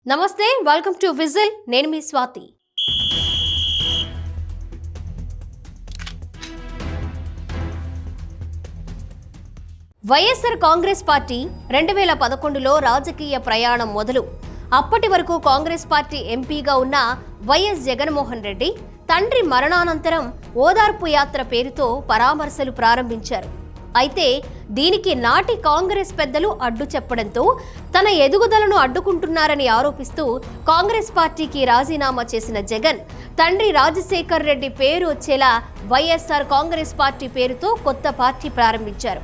నమస్తే, welcome to whistle. నేను మీ Swathi. YSR Congress party 2011లో రాజకీయ ప్రయాణం మొదలు. అప్పటి వరకు కాంగ్రెస్ పార్టీ ఎంపీగా ఉన్న వైఎస్ జగన్మోహన్ రెడ్డి తండ్రి మరణానంతరం ఓదార్పు యాత్ర పేరుతో పరామర్శలు ప్రారంభించారు. అయితే దీనికి నాటి కాంగ్రెస్ పెద్దలు అడ్డు చెప్పడంతో తన ఎదుగుదలను అడ్డుకుంటున్నారని ఆరోపిస్తూ కాంగ్రెస్ పార్టీకి రాజీనామా చేసిన జగన్ తండ్రి రాజశేఖర్ రెడ్డి పేరు వచ్చేలా వైఎస్ఆర్ కాంగ్రెస్ పార్టీ పేరుతో కొత్త పార్టీ ప్రారంభించారు.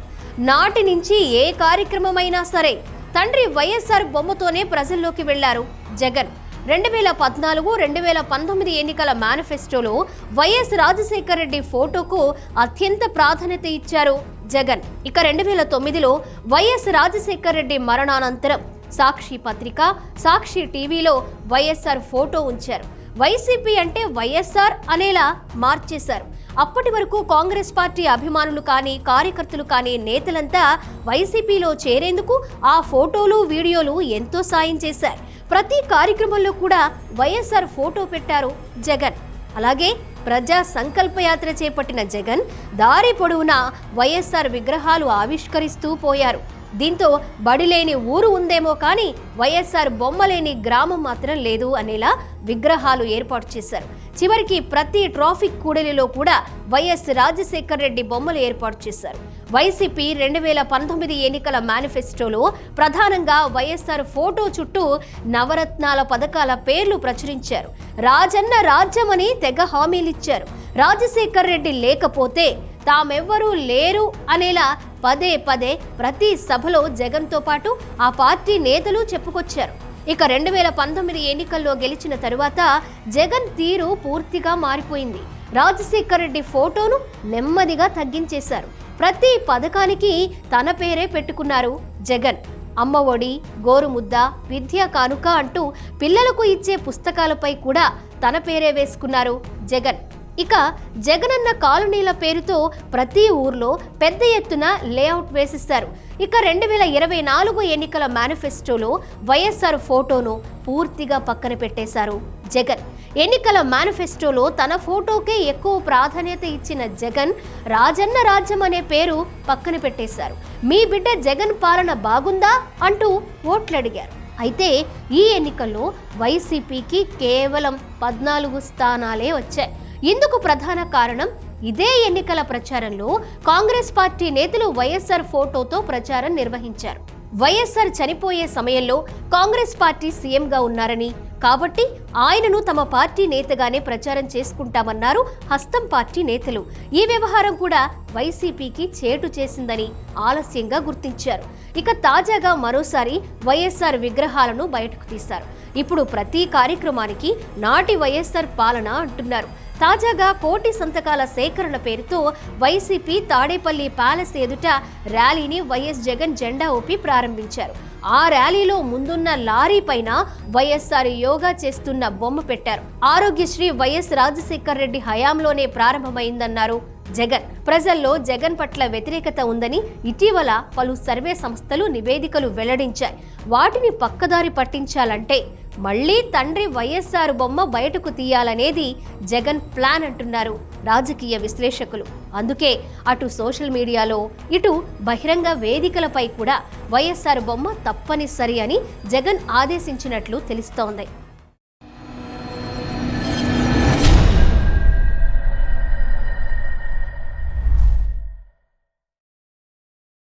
నాటి నుంచి ఏ కార్యక్రమమైనా సరే తండ్రి వైఎస్ఆర్ బొమ్మతోనే ప్రజల్లోకి వెళ్లారు జగన్. 2014-2019 ఎన్నికల మేనిఫెస్టోలో వైఎస్ రాజశేఖర్ రెడ్డి ఫోటోకు అత్యంత ప్రాధాన్యత ఇచ్చారు జగన్. ఇక 2009లో వైఎస్ రాజశేఖర్ రెడ్డి మరణానంతరం సాక్షి పత్రిక, సాక్షి టీవీలో వైఎస్ఆర్ ఫోటో ఉంచారు. వైసీపీ అంటే వైఎస్ఆర్ అనేలా మార్చేశారు. అప్పటి వరకు కాంగ్రెస్ పార్టీ అభిమానులు కానీ, కార్యకర్తలు కానీ, నేతలంతా వైసీపీలో చేరేందుకు ఆ ఫోటోలు, వీడియోలు ఎంతో సాయం చేశారు. ప్రతి కార్యక్రమంలో కూడా వైఎస్ఆర్ ఫోటో పెట్టారు జగన్. అలాగే ప్రజా సంకల్పయాత్ర చేపట్టిన జగన్ దారి పొడవునా వైఎస్ఆర్ విగ్రహాలు ఆవిష్కరిస్తూ పోయారు. దీంతో బడిలేని ఊరు ఉందేమో కానీ వైఎస్ఆర్ బొమ్మలేని గ్రామం మాత్రం లేదు అనేలా విగ్రహాలు ఏర్పాటు చేశారు. చివరికి ప్రతి ట్రాఫిక్ కూడలిలో కూడా వైఎస్ రాజశేఖర్ రెడ్డి బొమ్మలు ఏర్పాటు చేశారు. వైసీపీ 2019 ఎన్నికల మేనిఫెస్టోలో ప్రధానంగా వైఎస్ఆర్ ఫోటో చుట్టూ నవరత్నాల పథకాల పేర్లు ప్రచురించారు. రాజన్న రాజ్యమని తెగ హామీలిచ్చారు. రాజశేఖర్ రెడ్డి లేకపోతే తామెవ్వరూ లేరు అనేలా పదే పదే ప్రతి సభలో జగన్తో పాటు ఆ పార్టీ నేతలు చెప్పుకొచ్చారు. ఇక 2019 ఎన్నికల్లో గెలిచిన తరువాత జగన్ తీరు పూర్తిగా మారిపోయింది. రాజశేఖర్ రెడ్డి ఫోటోను నెమ్మదిగా తగ్గించేశారు. ప్రతి పథకానికి తన పేరే పెట్టుకున్నారు జగన్. అమ్మ ఒడి, గోరుముద్ద, విద్యా కానుక అంటూ పిల్లలకు ఇచ్చే పుస్తకాలపై కూడా తన పేరే వేసుకున్నారు జగన్. ఇక జగనన్న కాలనీల పేరుతో ప్రతి ఊర్లో పెద్ద ఎత్తున లేఅవుట్ వేసిస్తారు. ఇక 2024 ఎన్నికల మేనిఫెస్టోలో వైఎస్ఆర్ ఫోటోను పూర్తిగా పక్కన పెట్టేశారు జగన్. ఎన్నికల మేనిఫెస్టోలో తన ఫోటోకే ఎక్కువ ప్రాధాన్యత ఇచ్చిన జగన్ రాజన్న రాజ్యం అనే పేరు పక్కన పెట్టేశారు. మీ బిడ్డ జగన్ పాలన బాగుందా అంటూ ఓట్లడిగారు. అయితే ఈ ఎన్నికల్లో వైసీపీకి కేవలం 14 స్థానాలే వచ్చాయి. ఇందుకు ప్రధాన కారణం ఇదే ఎన్నికల ప్రచారంలో కాంగ్రెస్ పార్టీ నేతలు వైఎస్ఆర్ ఫోటోతో ప్రచారం నిర్వహించారు. వైఎస్ఆర్ చనిపోయే సమయంలో కాంగ్రెస్ పార్టీ సీఎంగా ఉన్నారని, కాబట్టి ఆయనను తమ పార్టీ నేతగానే ప్రచారం చేసుకుంటామన్నారు హస్తం పార్టీ నేతలు. ఈ వ్యవహారం కూడా వైసీపీకి చేటు చేసిందని ఆలస్యంగా గుర్తించారు. ఇక తాజాగా మరోసారి వైఎస్ఆర్ విగ్రహాలను బయటకు తీశారు. ఇప్పుడు ప్రతి కార్యక్రమానికి నాటి వైఎస్ఆర్ పాలన అంటున్నారు. తాజాగా కోటి సంతకాల సేకరణ పేరుతో వైసీపీ తాడేపల్లి ప్యాలెస్ ఎదుట ర్యాలీని వైఎస్ జగన్ జెండా ఊపి ప్రారంభించారు. ఆ ర్యాలీలో ముందున్న లారీ పైన వైఎస్ఆర్ యోగా చేస్తున్న బొమ్మ పెట్టారు. ఆరోగ్యశ్రీ వైఎస్ రాజశేఖర్ రెడ్డి హయాంలోనే ప్రారంభమైందన్నారు జగన్. ప్రజల్లో జగన్ పట్ల వ్యతిరేకత ఉందని ఇటీవల పలు సర్వే సంస్థలు నివేదికలు వెల్లడించాయి. వాటిని పక్కదారి పట్టించాలంటే మళ్లీ తండ్రి వైఎస్ఆర్ బొమ్మ బయటకు తీయాలనేది జగన్ ప్లాన్ అంటున్నారు రాజకీయ విశ్లేషకులు. అందుకే అటు సోషల్ మీడియాలో, ఇటు బహిరంగ వేదికలపై కూడా వైఎస్ఆర్ బొమ్మ తప్పనిసరి అని జగన్ ఆదేశించినట్లు తెలుస్తోంది.